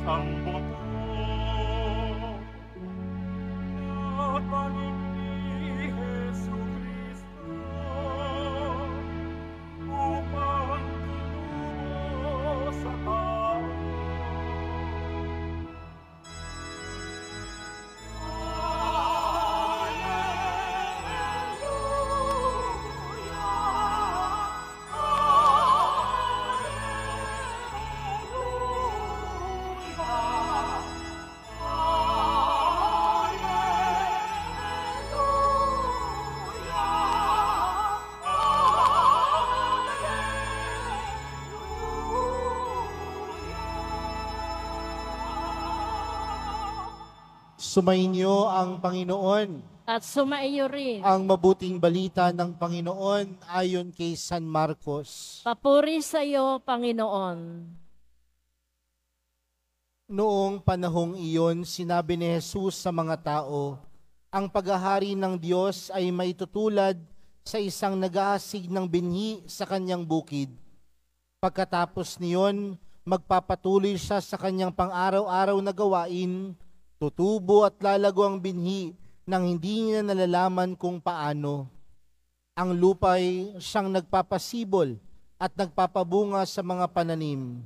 ang buto at balik ni Jesucristo upang tumubo sa tao. Sumainyo ang Panginoon. At sumaiyo rin. Ang mabuting balita ng Panginoon ayon kay San Marcos. Papuri sa iyo, Panginoon. Noong panahong iyon, sinabi ni Jesus sa mga tao, ang paghahari ng Diyos ay maitutulad sa isang nag-aasig ng binhi sa kanyang bukid. Pagkatapos niyon, magpapatuloy siya sa kanyang pang-araw-araw na gawain, tutubo at lalago ang binhi nang hindi niya nalalaman kung paano. Ang lupa'y siyang nagpapasibol at nagpapabunga sa mga pananim.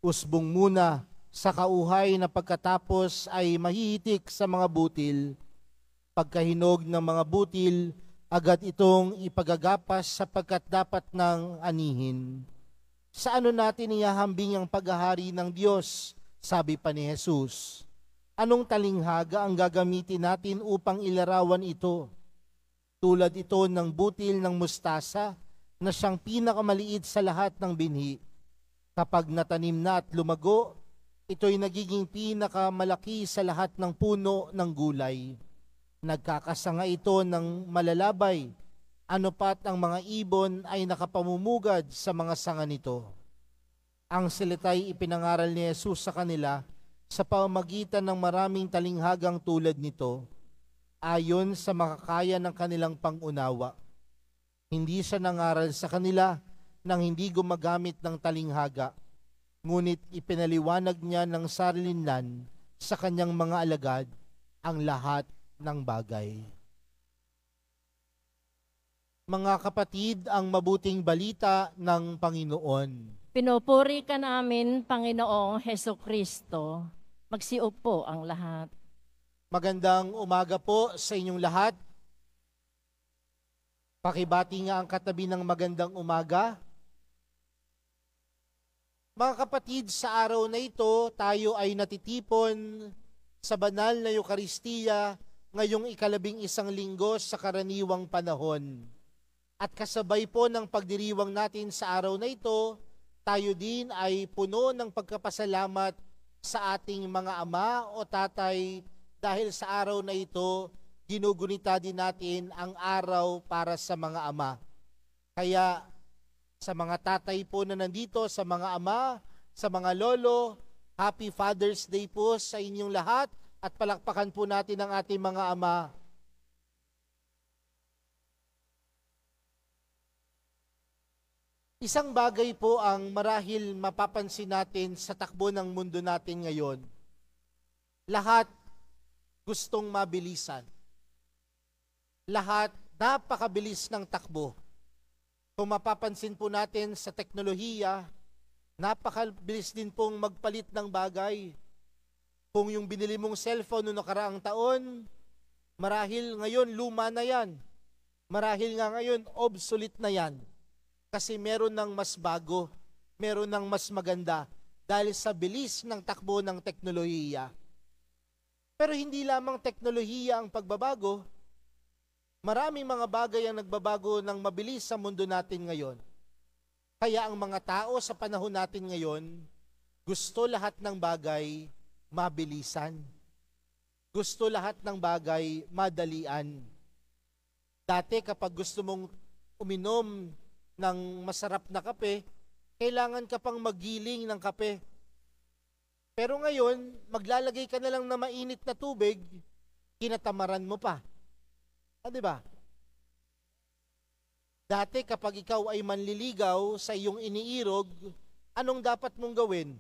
Usbong muna sa kauhay na pagkatapos ay mahihitik sa mga butil. Pagkahinog ng mga butil, agad itong ipagagapas sapagkat dapat nang anihin. Sa ano natin ihahambing ang paghahari ng Diyos? Sabi pa ni Jesus. Anong talinghaga ang gagamitin natin upang ilarawan ito? Tulad ito ng butil ng mustasa na siyang pinakamaliit sa lahat ng binhi. Kapag natanim na at lumago, ito'y nagiging pinakamalaki sa lahat ng puno ng gulay. Nagkakasanga ito ng malalabay, ano pat ang mga ibon ay nakapamumugad sa mga sanga nito. Ang salita'y ipinangaral ni Jesus sa kanila sa pamamagitan ng maraming talinghagang tulad nito, ayon sa makakaya ng kanilang pangunawa. Hindi siya nangaral sa kanila nang hindi gumagamit ng talinghaga, ngunit ipinaliwanag niya ng sarilinlan sa kanyang mga alagad ang lahat ng bagay. Mga kapatid, ang mabuting balita ng Panginoon. Pinupuri ka namin, Panginoong Hesukristo. Magsiupo ang lahat. Magandang umaga po sa inyong lahat. Pakibati nga ang katabi ng magandang umaga. Mga kapatid, sa araw na ito, tayo ay natitipon sa banal na Eukaristiya ngayong 11 linggo sa karaniwang panahon. At kasabay po ng pagdiriwang natin sa araw na ito, tayo din ay puno ng pagkapasalamat sa ating mga ama o tatay dahil sa araw na ito, ginugunita din natin ang araw para sa mga ama. Kaya sa mga tatay po na nandito, sa mga ama, sa mga lolo, Happy Father's Day po sa inyong lahat at palakpakan po natin ang ating mga ama. Isang bagay po ang marahil mapapansin natin sa takbo ng mundo natin ngayon. Lahat gustong mabilisan. Lahat napakabilis ng takbo. Kung mapapansin po natin sa teknolohiya, napakabilis din pong magpalit ng bagay. Kung yung binili mong cellphone noong nakaraang taon, marahil ngayon luma na yan. Marahil nga ngayon obsolete na yan. Kasi meron ng mas bago, meron ng mas maganda dahil sa bilis ng takbo ng teknolohiya. Pero hindi lamang teknolohiya ang pagbabago, maraming mga bagay ang nagbabago ng mabilis sa mundo natin ngayon. Kaya ang mga tao sa panahon natin ngayon, gusto lahat ng bagay mabilisan. Gusto lahat ng bagay madalian. Dati kapag gusto mong uminom ng masarap na kape, kailangan ka pang magiling ng kape. Pero ngayon, maglalagay ka na lang na mainit na tubig, kinatamaran mo pa. Di ba? Dati kapag ikaw ay manliligaw sa iyong iniirog, anong dapat mong gawin?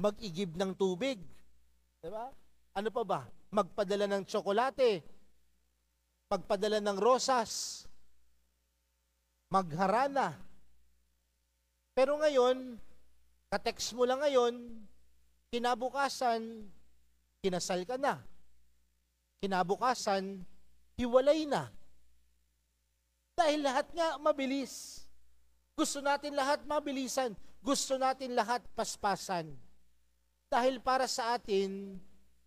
mag-igib ng tubig. Diba? Ano pa ba? Magpadala ng tsokolate, magpadala ng rosas, magharana. Pero ngayon, ka-text mo lang ngayon, kinabukasan, kinasal ka na. Kinabukasan, hiwalay na. Dahil lahat nga mabilis. Gusto natin lahat mabilisan. Gusto natin lahat paspasan. Dahil para sa atin,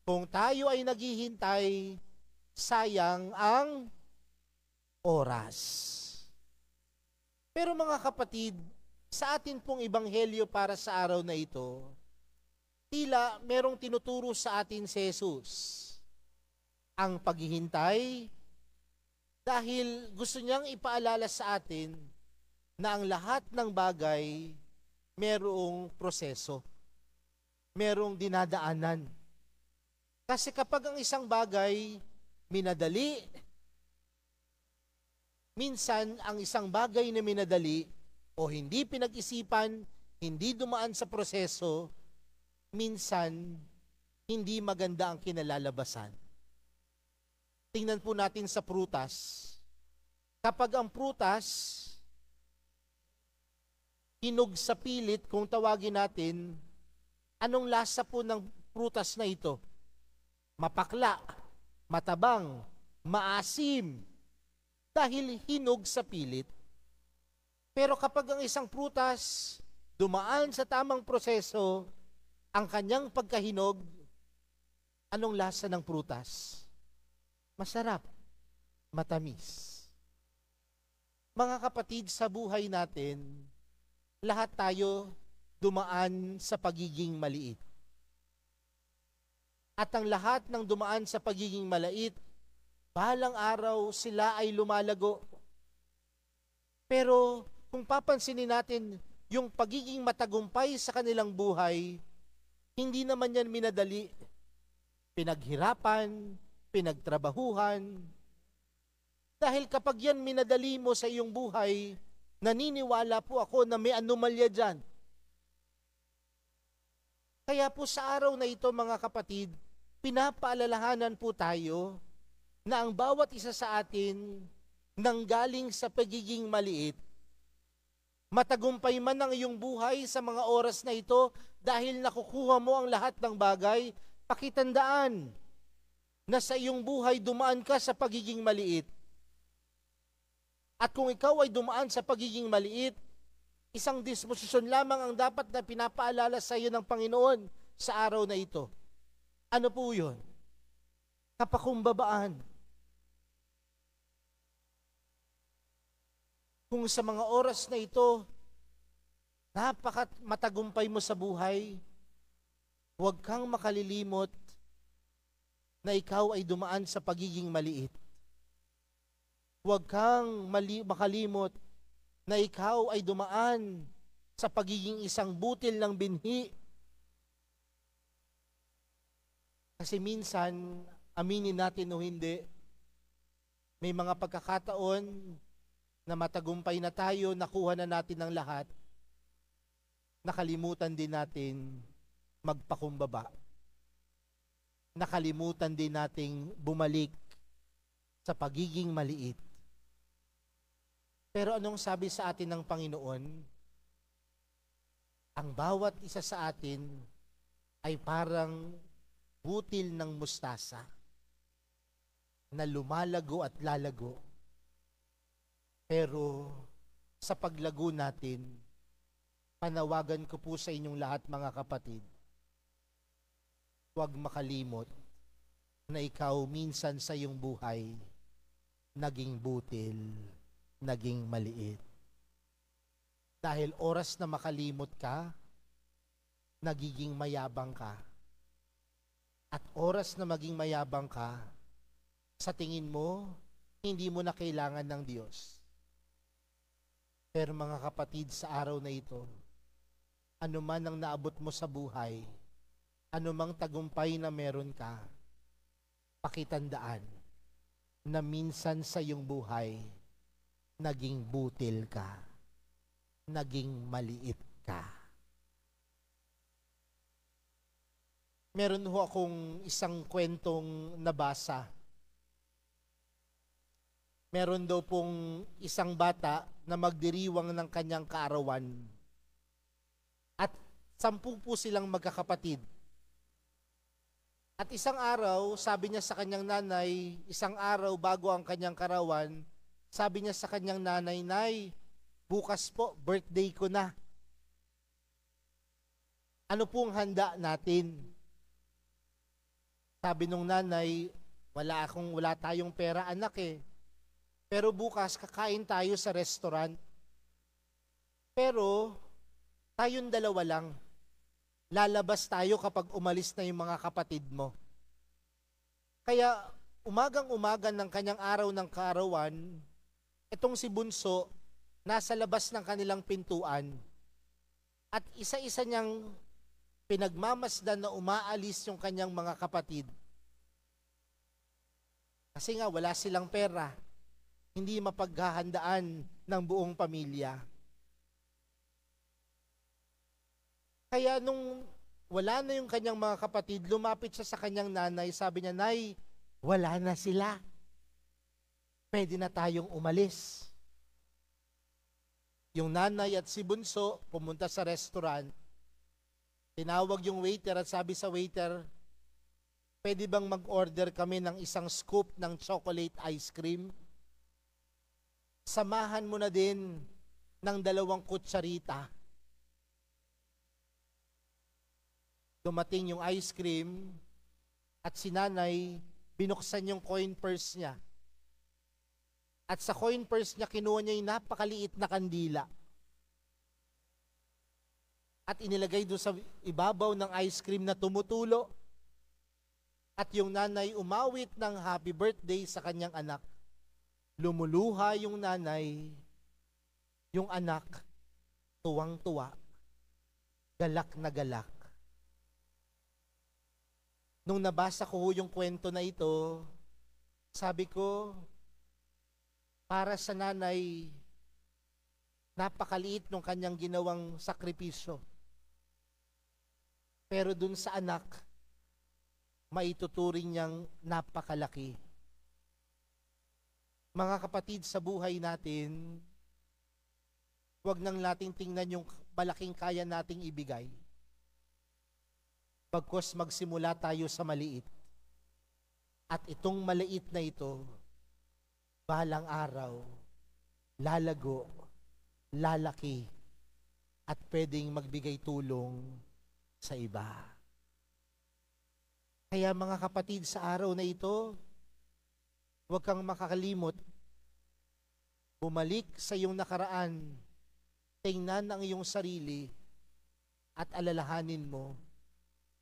kung tayo ay naghihintay, sayang ang oras. Pero mga kapatid, sa atin pong ebanghelyo para sa araw na ito, tila merong tinuturo sa atin si Jesus. Ang paghihintay, dahil gusto niyang ipaalala sa atin na ang lahat ng bagay merong proseso, merong dinadaanan. Kasi kapag ang isang bagay minadali, minsan ang isang bagay na minadali o hindi pinag-isipan, hindi dumaan sa proseso, minsan hindi maganda ang kinalalabasan. Tingnan po natin sa prutas. Kapag ang prutas hinog sa pilit, kung tawagin natin, anong lasa po ng prutas na ito? Mapakla, matabang, maasim, dahil hinog sa pilit. Pero kapag ang isang prutas dumaan sa tamang proseso, ang kanyang pagkahinog, anong lasa ng prutas? Masarap, matamis. Mga kapatid, sa buhay natin, lahat tayo dumaan sa pagiging maliit. At ang lahat ng dumaan sa pagiging maliit, balang araw sila ay lumalago. Pero kung papansinin natin yung pagiging matagumpay sa kanilang buhay, hindi naman yan minadali. Pinaghirapan, pinagtrabahuhan. Dahil kapag yan minadali mo sa iyong buhay, naniniwala po ako na may anomalya dyan. Kaya po sa araw na ito, mga kapatid, pinapaalalahanan po tayo na ang bawat isa sa atin nanggaling sa pagiging maliit. Matagumpay man ang iyong buhay sa mga oras na ito dahil nakukuha mo ang lahat ng bagay, pakitandaan na sa iyong buhay dumaan ka sa pagiging maliit. At kung ikaw ay dumaan sa pagiging maliit, isang disposisyon lamang ang dapat na pinapaalala sa iyo ng Panginoon sa araw na ito. Ano po yun? Kapakumbabaan. Kung sa mga oras na ito, matagumpay mo sa buhay, huwag kang makalilimot na ikaw ay dumaan sa pagiging maliit. Huwag kang makalimot na ikaw ay dumaan sa pagiging isang butil ng binhi. Kasi minsan, aminin natin o hindi, may mga pagkakataon na matagumpay na tayo, nakuha na natin ang lahat, nakalimutan din natin magpakumbaba. Nakalimutan din nating bumalik sa pagiging maliit. Pero anong sabi sa atin ng Panginoon? Ang bawat isa sa atin ay parang butil ng mustasa na lumalago at lalago. Pero sa paglago natin, panawagan ko po sa inyong lahat, mga kapatid, huwag makalimot na ikaw minsan sa iyong buhay naging butil, naging maliit. Dahil oras na makalimot ka, nagiging mayabang ka. At oras na maging mayabang ka, sa tingin mo, hindi mo na kailangan ng Diyos. Pero mga kapatid, sa araw na ito, ano man ang naabot mo sa buhay, ano mang tagumpay na meron ka, pakitandaan na minsan sa iyong buhay, naging butil ka, naging maliit ka. meron ho akong isang kwentong nabasa. Meron daw pong isang bata na magdiriwang ng kanyang kaarawan. At 10 po silang magkakapatid. At isang araw, sabi niya sa kanyang nanay, isang araw bago ang kanyang karawan, sabi niya sa kanyang nanay, "Nay, bukas po, birthday ko na. Ano pong handa natin?" Sabi nung nanay, wala tayong pera anak eh. Pero bukas kakain tayo sa restaurant. Pero tayong dalawa lang. Lalabas tayo kapag umalis na yung mga kapatid mo. Kaya umagang-umaga ng kanyang araw ng kaarawan, itong si Bunso nasa labas ng kanilang pintuan at isa-isa niyang pinagmamasdan na umaalis yung kanyang mga kapatid. Kasi nga wala silang pera, hindi mapaghahandaan ng buong pamilya. Kaya nung wala na yung kanyang mga kapatid, lumapit siya sa kanyang nanay, sabi niya, "Nay, wala na sila. Pwede na tayong umalis." Yung nanay at si Bunso pumunta sa restaurant, tinawag yung waiter at sabi sa waiter, "Pwede bang mag-order kami ng isang scoop ng chocolate ice cream? Samahan mo na din ng 2 kutsarita." Dumating yung ice cream at si nanay, binuksan yung coin purse niya. At sa coin purse niya, kinuha niya yung napakaliit na kandila. At inilagay doon sa ibabaw ng ice cream na tumutulo. At yung nanay umawit ng happy birthday sa kanyang anak. Lumuluha yung nanay, yung anak, tuwang-tuwa, galak na galak. Nung nabasa ko yung kwento na ito, sabi ko, para sa nanay, napakaliit ng kanyang ginawang sakripisyo. Pero dun sa anak, maituturing niyang napakalaki. Mga kapatid, sa buhay natin, huwag nang nating tingnan yung malaking kaya nating ibigay. Pagkos magsimula tayo sa maliit. At itong maliit na ito, balang araw, lalago, lalaki, at pwedeng magbigay tulong sa iba. Kaya mga kapatid, sa araw na ito, huwag kang makakalimot. Bumalik sa iyong nakaraan, tingnan ang iyong sarili, at alalahanin mo,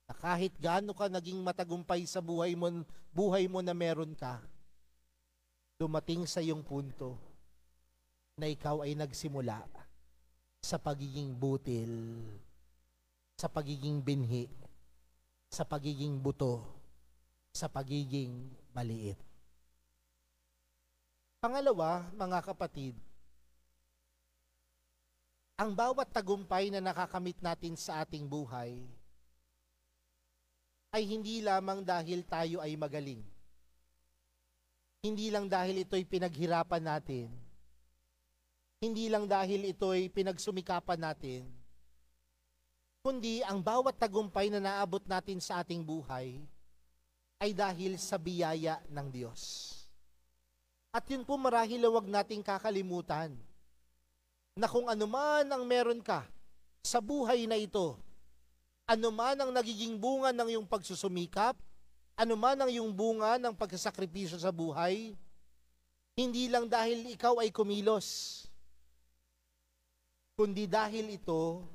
na kahit gaano ka naging matagumpay sa buhay mo na meron ka, dumating sa iyong punto na ikaw ay nagsimula sa pagiging butil, sa pagiging binhi, sa pagiging buto, sa pagiging maliit. Pangalawa, mga kapatid, ang bawat tagumpay na nakakamit natin sa ating buhay ay hindi lamang dahil tayo ay magaling. Hindi lang dahil ito'y pinaghirapan natin. Hindi lang dahil ito'y pinagsumikapan natin. Kundi ang bawat tagumpay na naabot natin sa ating buhay ay dahil sa biyaya ng Diyos. At yun po marahil huwag nating kakalimutan na kung anuman ang meron ka sa buhay na ito, anuman ang nagiging bunga ng iyong pagsusumikap, anuman ang iyong bunga ng pagkasakripisyo sa buhay, hindi lang dahil ikaw ay kumilos, kundi dahil ito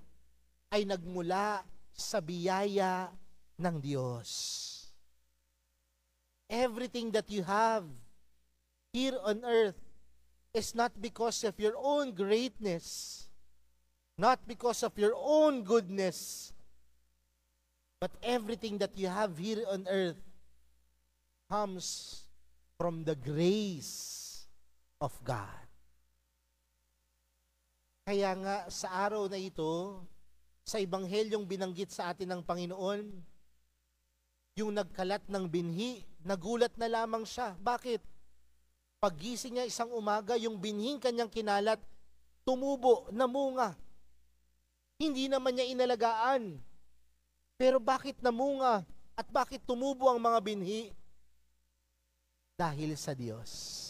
ay nagmula sa biyaya ng Diyos. Everything that you have here on earth is not because of your own greatness, not because of your own goodness, but everything that you have here on earth comes from the grace of God. Kaya nga sa araw na ito, sa Ebanghelyong binanggit sa atin ng Panginoon, Yung nagkalat ng binhi, nagulat na lamang siya. Bakit? Paggising niya isang umaga, yung binhing kanyang kinalat, tumubo, namunga. Hindi naman niya inalagaan. Pero bakit namunga? At bakit tumubo ang mga binhi? Dahil sa Diyos.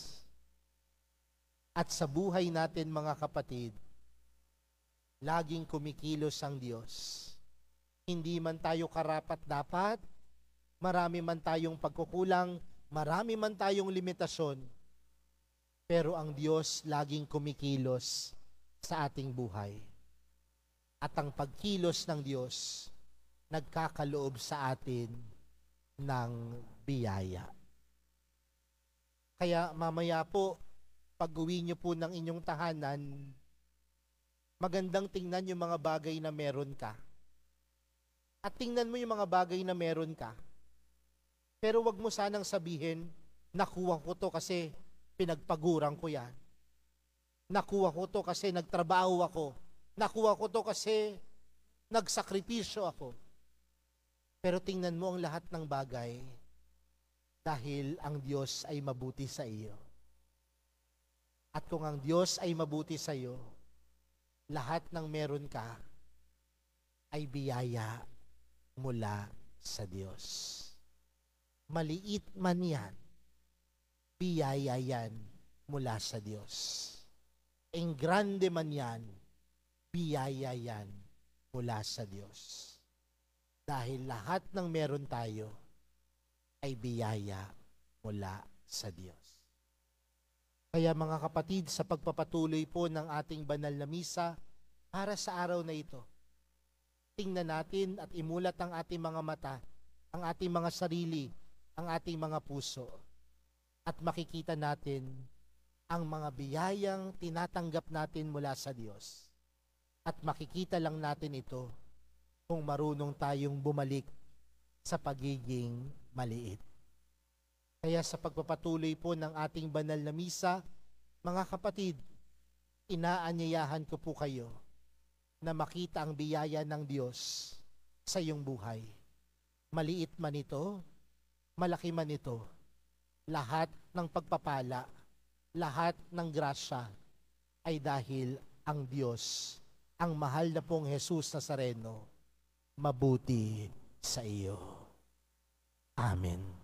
At sa buhay natin mga kapatid, laging kumikilos ang Diyos. Hindi man tayo karapat-dapat, marami man tayong pagkukulang, marami man tayong limitasyon, pero ang Diyos laging kumikilos sa ating buhay. At ang pagkilos ng Diyos, nagkakaloob sa atin ng biyaya. Kaya mamaya po, pag-uwi niyo po ng inyong tahanan, magandang tingnan yung mga bagay na meron ka. At tingnan mo yung mga bagay na meron ka. Pero wag mo sanang sabihin, nakuha ko to kasi pinagpaguran ko yan. Nakuha ko to kasi nagtrabaho ako. Nakuha ko to kasi nagsakripisyo ako. Pero tingnan mo ang lahat ng bagay dahil ang Diyos ay mabuti sa iyo. At kung ang Diyos ay mabuti sa iyo, lahat ng meron ka ay biyaya mula sa Diyos. Maliit man yan, biyaya yan mula sa Diyos. Ang grande man yan, biyaya yan mula sa Diyos. Dahil lahat ng meron tayo ay biyaya mula sa Diyos. Kaya mga kapatid, sa pagpapatuloy po ng ating banal na misa, para sa araw na ito, tingnan natin at imulat ang ating mga mata, ang ating mga sarili, ang ating mga puso, at makikita natin ang mga biyayang tinatanggap natin mula sa Diyos. At makikita lang natin ito kung marunong tayong bumalik sa pagiging maliit. Kaya sa pagpapatuloy po ng ating banal na misa, mga kapatid, inaanyayahan ko po kayo na makita ang biyaya ng Diyos sa iyong buhay. Maliit man ito, malaki man ito, lahat ng pagpapala, lahat ng grasya ay dahil ang Diyos, ang mahal na pong Jesus Nazareno, mabuti sa iyo. Amen.